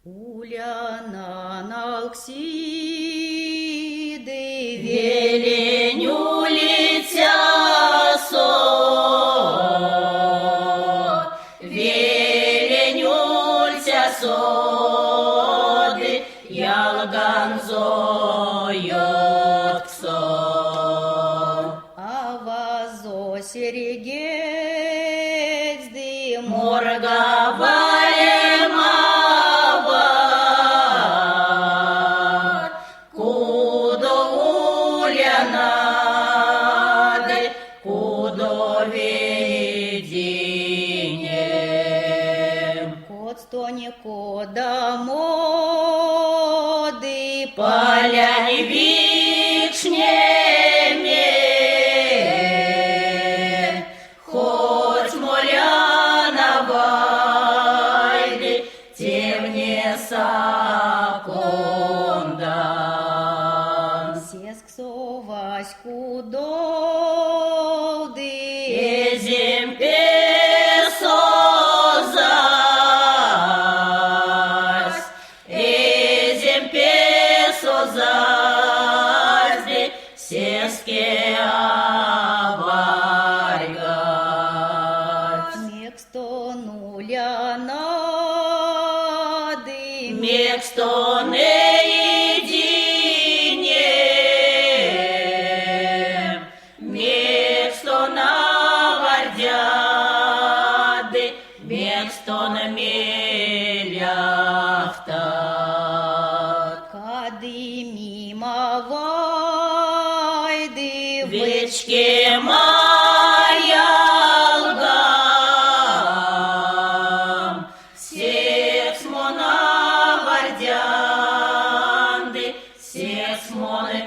Уляна Алксиды, Веленюлиця со, веленюльця соды, ялганзоётсо. Авазо серегезды, Моргавая мава, кудо улянады, кудо веденьем. кот стоне кода моды, Поляне вишнеме, хоть моляна вайды, темне сакондан. сесксо Ваську долды, Ezem pesozas, ezem pesozas de seske avargas. мекстон улянады, Мексто не едине, мексто на вардяды, мексто на меляхта. кады мимо вайды, Вечке маялгам, секс мона вардянды, секс мона